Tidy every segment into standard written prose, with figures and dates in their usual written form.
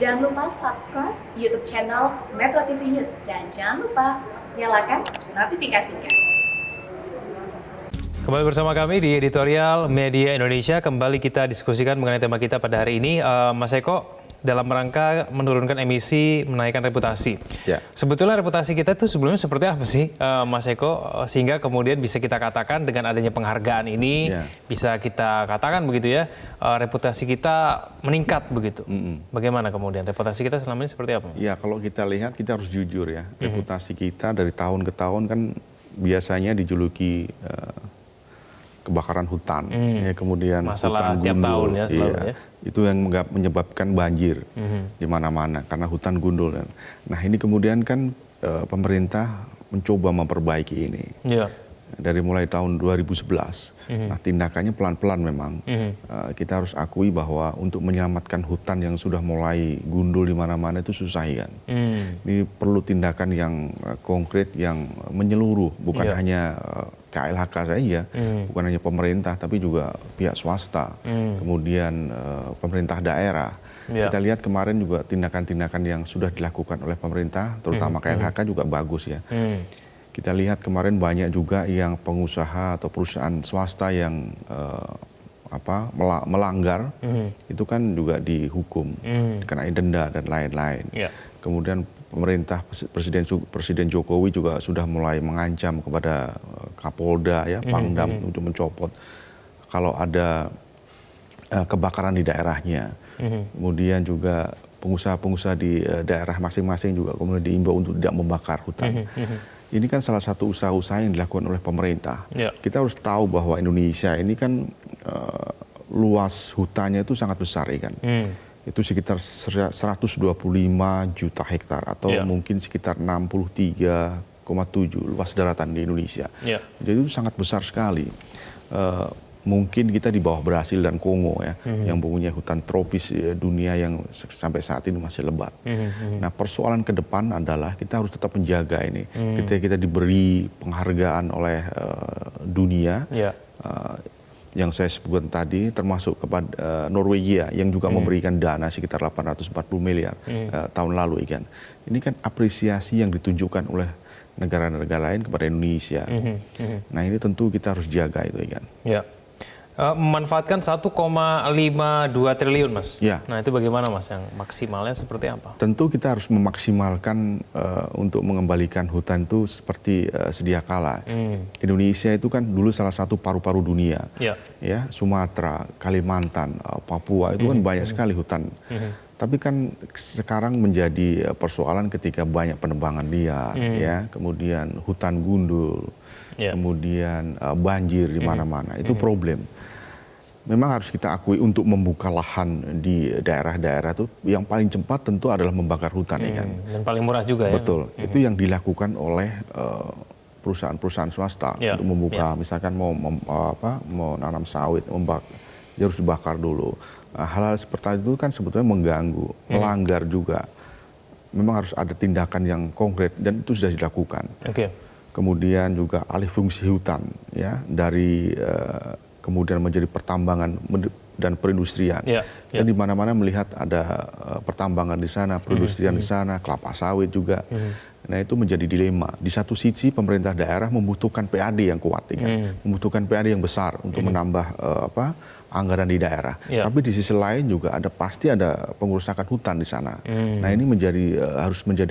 Jangan lupa subscribe YouTube channel Metro TV News dan jangan lupa nyalakan notifikasinya. Kembali bersama kami di Editorial Media Indonesia. Kembali kita diskusikan mengenai tema kita pada hari ini. Mas Eko, dalam rangka menurunkan emisi, menaikkan reputasi. Ya. Sebetulnya reputasi kita itu sebelumnya seperti apa sih, Mas Eko? Sehingga kemudian bisa kita katakan dengan adanya penghargaan ini, bisa kita katakan begitu ya, reputasi kita meningkat begitu. Bagaimana kemudian reputasi kita selama ini seperti apa, Mas? Ya, kalau kita lihat, kita harus jujur ya. Reputasi kita dari tahun ke tahun kan biasanya dijuluki kebakaran hutan, ya, kemudian masalah hutan tiap gundul, tahun ya, selalu, iya, ya. Itu yang menyebabkan banjir di mana-mana karena hutan gundul. Nah ini kemudian kan pemerintah mencoba memperbaiki ini dari mulai tahun 2011. Nah tindakannya pelan-pelan memang. Kita harus akui bahwa untuk menyelamatkan hutan yang sudah mulai gundul di mana-mana itu susah kan. Ini perlu tindakan yang konkret, yang menyeluruh, bukan hanya KLHK saja, bukan hanya pemerintah, tapi juga pihak swasta, kemudian pemerintah daerah. Kita lihat kemarin juga tindakan-tindakan yang sudah dilakukan oleh pemerintah, terutama KLHK juga bagus ya. Kita lihat kemarin banyak juga yang pengusaha atau perusahaan swasta yang melanggar, itu kan juga dihukum, dikenai denda dan lain-lain. Kemudian pemerintah Presiden Jokowi juga sudah mulai mengancam kepada Kapolda ya, Pangdam untuk mencopot kalau ada kebakaran di daerahnya. Kemudian juga pengusaha-pengusaha di daerah masing-masing juga kemudian diimbau untuk tidak membakar hutan. Ini kan salah satu usaha-usaha yang dilakukan oleh pemerintah. Kita harus tahu bahwa Indonesia ini kan luas hutannya itu sangat besar ya kan. Itu sekitar 125 juta hektar atau mungkin sekitar 63,7 luas daratan di Indonesia. Jadi itu sangat besar sekali. Mungkin kita di bawah Brasil dan Kongo ya, yang mempunyai hutan tropis dunia yang sampai saat ini masih lebat. Nah persoalan ke depan adalah kita harus tetap menjaga ini. Kita diberi penghargaan oleh dunia, yang saya sebutkan tadi, termasuk kepada Norwegia yang juga memberikan dana sekitar 840 miliar tahun lalu kan. Ini kan apresiasi yang ditunjukkan oleh negara-negara lain kepada Indonesia. Nah ini tentu kita harus jaga itu kan. Memanfaatkan 1,52 triliun, Mas. Nah itu bagaimana, Mas? Yang maksimalnya seperti apa? Tentu kita harus memaksimalkan untuk mengembalikan hutan itu seperti sedia kala. Indonesia itu kan dulu salah satu paru-paru dunia. Ya, Sumatera, Kalimantan, Papua itu kan banyak sekali hutan. Tapi kan sekarang menjadi persoalan ketika banyak penebangan liar, ya, kemudian hutan gundul, kemudian banjir di mana-mana. Itu problem. Memang harus kita akui untuk membuka lahan di daerah-daerah itu yang paling cepat tentu adalah membakar hutan ya kan. Dan paling murah juga ya. Betul. Itu yang dilakukan oleh perusahaan-perusahaan swasta untuk membuka, misalkan mau nanam sawit, dia harus dibakar dulu. Hal-hal seperti itu kan sebetulnya mengganggu, melanggar juga. Memang harus ada tindakan yang konkret dan itu sudah dilakukan. Kemudian juga alih fungsi hutan ya dari kemudian menjadi pertambangan dan perindustrian. Dan di mana-mana melihat ada pertambangan di sana, perindustrian di sana, kelapa sawit juga. Nah itu menjadi dilema. Di satu sisi pemerintah daerah membutuhkan PAD yang kuat, membutuhkan PAD yang besar untuk menambah anggaran di daerah. Tapi di sisi lain juga pasti ada pengerusakan hutan di sana. Nah ini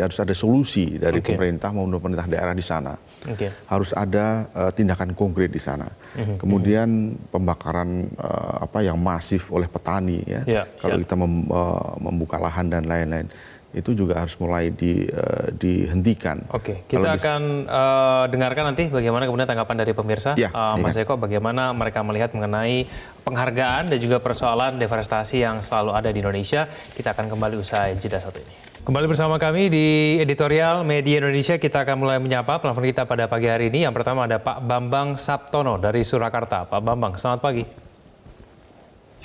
harus ada solusi dari pemerintah maupun pemerintah daerah di sana. Harus ada tindakan konkret di sana. Kemudian pembakaran yang masif oleh petani ya. Kalau kita membuka lahan dan lain-lain, itu juga harus mulai dihentikan. Kita akan dengarkan nanti bagaimana kemudian tanggapan dari pemirsa. Mas Eko, bagaimana mereka melihat mengenai penghargaan dan juga persoalan deforestasi yang selalu ada di Indonesia. Kita akan kembali usai jeda satu ini. Kembali bersama kami di Editorial Media Indonesia. Kita akan mulai menyapa penelpon kita pada pagi hari ini. Yang pertama ada Pak Bambang Saptono dari Surakarta. Pak Bambang, selamat pagi.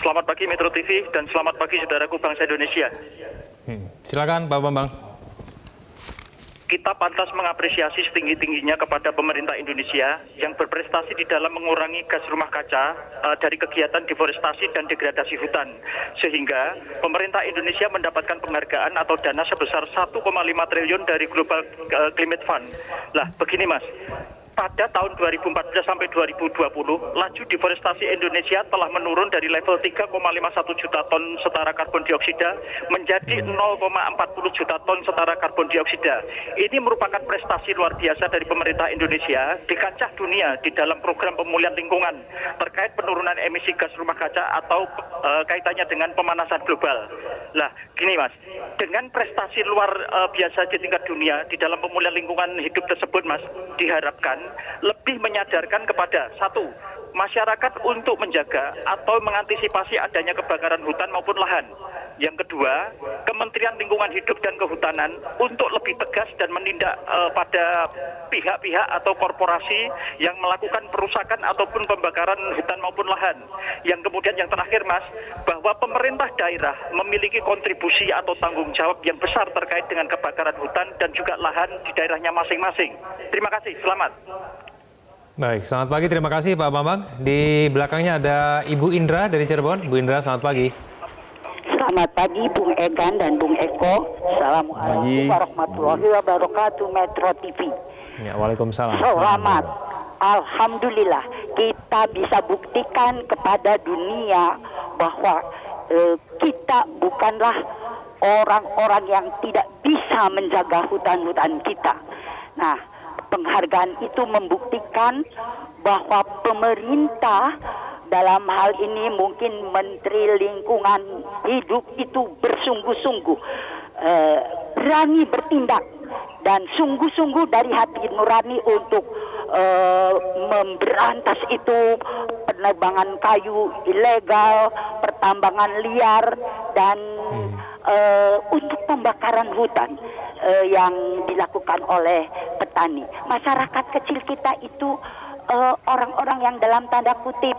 Selamat pagi Metro TV dan selamat pagi saudaraku bangsa Indonesia. Silakan Pak Bambang. kita pantas mengapresiasi setinggi-tingginya kepada pemerintah Indonesia yang berprestasi di dalam mengurangi gas rumah kaca dari kegiatan deforestasi dan degradasi hutan. Sehingga pemerintah Indonesia mendapatkan penghargaan atau dana sebesar 1,5 triliun dari Global Climate Fund. Lah, begini Mas. Pada tahun 2014 sampai 2020, laju deforestasi Indonesia telah menurun dari level 3,51 juta ton setara karbon dioksida menjadi 0,40 juta ton setara karbon dioksida. Ini merupakan prestasi luar biasa dari pemerintah Indonesia di kancah dunia di dalam program pemulihan lingkungan terkait penurunan emisi gas rumah kaca atau kaitannya dengan pemanasan global. Lah, gini Mas, dengan prestasi luar biasa di tingkat dunia di dalam pemulihan lingkungan hidup tersebut Mas, diharapkan lebih menyadarkan kepada satu, masyarakat untuk menjaga atau mengantisipasi adanya kebakaran hutan maupun lahan. Yang kedua, Kementerian Lingkungan Hidup dan Kehutanan untuk lebih tegas dan menindak pada pihak-pihak atau korporasi yang melakukan perusakan ataupun pembakaran hutan maupun lahan. Yang kemudian yang terakhir Mas, bahwa pemerintah daerah memiliki kontribusi atau tanggung jawab yang besar terkait dengan kebakaran hutan dan juga lahan di daerahnya masing-masing. Terima kasih, selamat. Baik, selamat pagi. Terima kasih Pak Bambang. Di belakangnya ada Ibu Indra dari Cirebon. Bu Indra, selamat pagi. Selamat pagi Bung Egan dan Bung Eko. Assalamualaikum warahmatullahi wabarakatuh, Metro TV. Ya, waalaikumsalam. Selamat. Alhamdulillah kita bisa buktikan kepada dunia bahwa kita bukanlah orang-orang yang tidak bisa menjaga hutan-hutan kita. Nah, penghargaan itu membuktikan bahwa pemerintah dalam hal ini mungkin Menteri Lingkungan Hidup itu bersungguh-sungguh berani bertindak dan sungguh-sungguh dari hati nurani untuk memberantas itu penebangan kayu ilegal, pertambangan liar dan untuk pembakaran hutan yang dilakukan oleh petani. Masyarakat kecil kita itu orang-orang yang dalam tanda kutip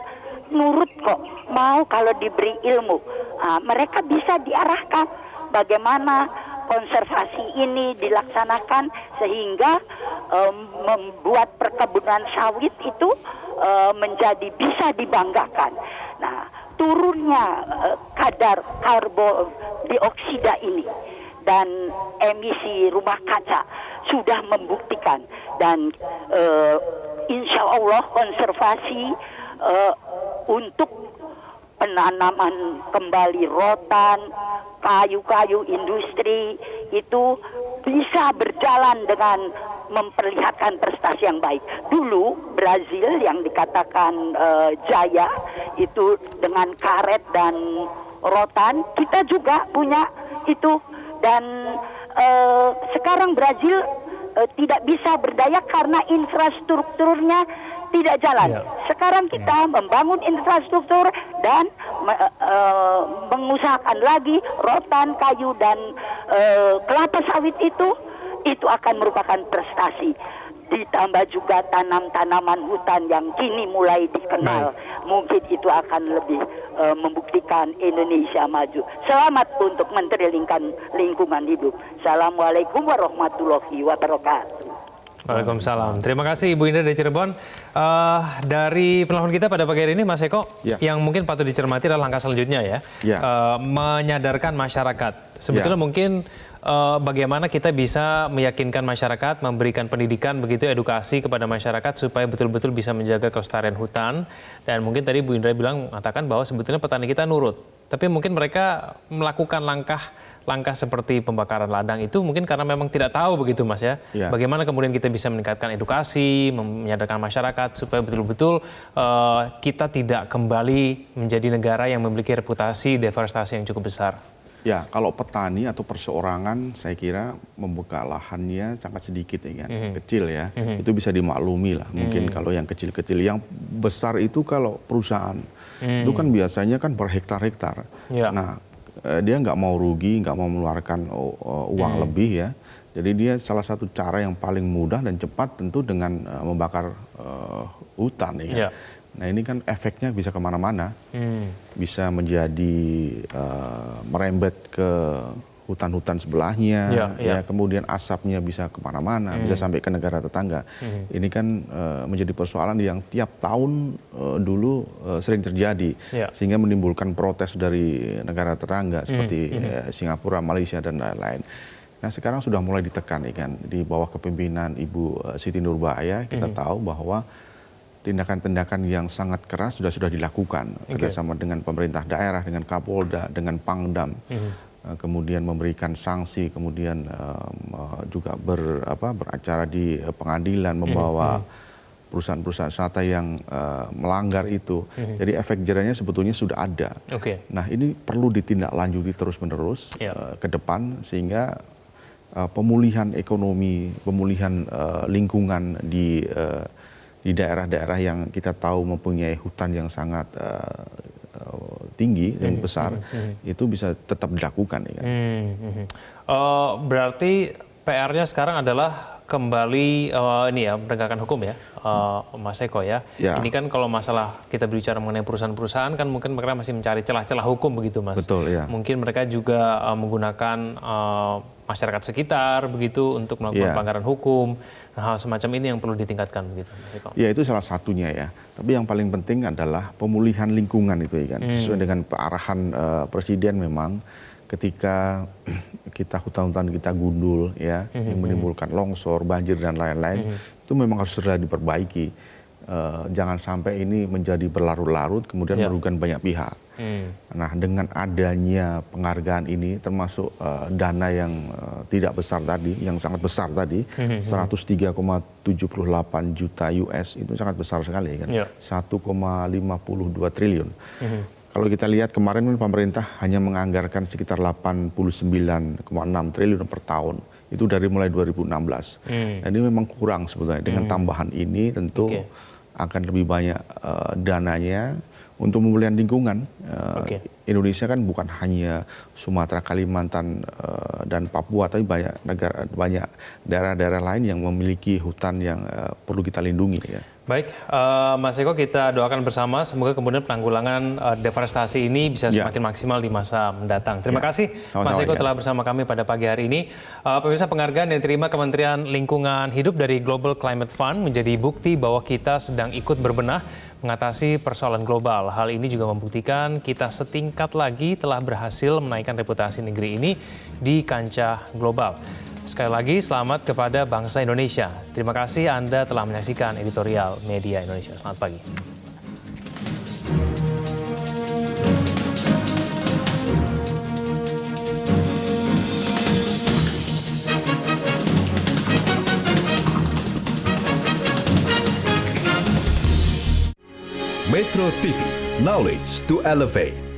nurut kok, mau kalau diberi ilmu. Mereka bisa diarahkan bagaimana konservasi ini dilaksanakan sehingga membuat perkebunan sawit itu menjadi bisa dibanggakan. Nah, turunnya kadar karbon dioksida ini dan emisi rumah kaca sudah membuktikan dan insya Allah konservasi untuk penanaman kembali rotan, kayu-kayu industri itu bisa berjalan dengan memperlihatkan prestasi yang baik. Dulu Brazil yang dikatakan jaya itu dengan karet dan rotan, kita juga punya itu dan sekarang Brazil tidak bisa berdaya karena infrastrukturnya tidak jalan. Sekarang kita membangun infrastruktur dan mengusahakan lagi rotan, kayu dan kelapa sawit itu akan merupakan prestasi. Ditambah juga tanam-tanaman hutan yang kini mulai dikenal. Mungkin itu akan lebih membuktikan Indonesia maju. Selamat untuk Menteri Lingkungan Hidup. Assalamualaikum warahmatullahi wabarakatuh. Waalaikumsalam. Terima kasih Ibu Indra dari Cirebon. Dari penelpon kita pada pagi hari ini, Mas Eko, yang mungkin patut dicermati adalah langkah selanjutnya ya, menyadarkan masyarakat. Sebetulnya mungkin bagaimana kita bisa meyakinkan masyarakat, memberikan pendidikan begitu, edukasi kepada masyarakat supaya betul-betul bisa menjaga kelestarian hutan. Dan mungkin tadi Bu Indra mengatakan bahwa sebetulnya petani kita nurut, tapi mungkin mereka melakukan langkah seperti pembakaran ladang itu mungkin karena memang tidak tahu begitu Mas ya. Bagaimana kemudian kita bisa meningkatkan edukasi, menyadarkan masyarakat supaya betul-betul kita tidak kembali menjadi negara yang memiliki reputasi deforestasi yang cukup besar. Ya, kalau petani atau perseorangan saya kira membuka lahannya sangat sedikit ya kan, kecil ya. Itu bisa dimaklumi lah. Mungkin kalau yang kecil-kecil, yang besar itu kalau perusahaan itu kan biasanya kan berhektar-hektar. Nah, dia nggak mau rugi, nggak mau mengeluarkan uang lebih ya. Jadi dia salah satu cara yang paling mudah dan cepat tentu dengan membakar hutan ya. Nah ini kan efeknya bisa kemana-mana, bisa menjadi merembet ke hutan-hutan sebelahnya, kemudian asapnya bisa kemana-mana, bisa sampai ke negara tetangga. Ini kan menjadi persoalan yang tiap tahun dulu sering terjadi, sehingga menimbulkan protes dari negara tetangga seperti Singapura, Malaysia, dan lain-lain. Nah sekarang sudah mulai ditekan, kan, di bawah kepemimpinan Ibu Siti Nurbaya, kita tahu bahwa tindakan-tindakan yang sangat keras sudah dilakukan kerjasama dengan pemerintah daerah, dengan Kapolda, dengan Pangdam, kemudian memberikan sanksi, kemudian juga beracara di pengadilan, membawa perusahaan-perusahaan wisata yang melanggar itu. Jadi efek jerahnya sebetulnya sudah ada. Nah ini perlu ditindaklanjuti terus-menerus ke depan, sehingga pemulihan ekonomi, pemulihan lingkungan di daerah-daerah yang kita tahu mempunyai hutan yang sangat tinggi dan besar, itu bisa tetap dilakukan. Ya kan? Berarti PR-nya sekarang adalah kembali penegakan hukum ya, Mas Eko ya. Ini kan kalau masalah kita berbicara mengenai perusahaan-perusahaan kan mungkin mereka masih mencari celah-celah hukum begitu, Mas. Betul, ya. Mungkin mereka juga menggunakan masyarakat sekitar begitu untuk melakukan pelanggaran hukum. Nah, hal semacam ini yang perlu ditingkatkan begitu, Mas Eko. Ya itu salah satunya ya. Tapi yang paling penting adalah pemulihan lingkungan itu ya kan. Sesuai dengan arahan Presiden memang. Ketika kita hutan-hutan kita gundul ya, yang menimbulkan longsor, banjir dan lain-lain, itu memang harus segera diperbaiki. Jangan sampai ini menjadi berlarut-larut kemudian merugikan banyak pihak. Nah dengan adanya penghargaan ini, termasuk dana yang tidak besar tadi, yang sangat besar tadi, 103,78 juta US, itu sangat besar sekali kan, 1,52 triliun. Kalau kita lihat kemarin pemerintah hanya menganggarkan sekitar 89,6 triliun per tahun. Itu dari mulai 2016. Dan ini memang kurang sebetulnya. Dengan tambahan ini tentu akan lebih banyak dananya untuk pemulihan lingkungan. Indonesia kan bukan hanya Sumatera, Kalimantan, dan Papua, tapi banyak daerah-daerah lain yang memiliki hutan yang perlu kita lindungi. Ya. Baik, Mas Eko, kita doakan bersama semoga kemudian penanggulangan deforestasi ini bisa semakin maksimal di masa mendatang. Terima kasih Mas Eko telah bersama kami pada pagi hari ini. Pemirsa, penghargaan yang diterima Kementerian Lingkungan Hidup dari Global Climate Fund menjadi bukti bahwa kita sedang ikut berbenah mengatasi persoalan global. Hal ini juga membuktikan kita setingkat lagi telah berhasil menaikkan reputasi negeri ini di kancah global. Sekali lagi, selamat kepada bangsa Indonesia. Terima kasih Anda telah menyaksikan editorial Media Indonesia. Selamat pagi. Metro TV, knowledge to elevate.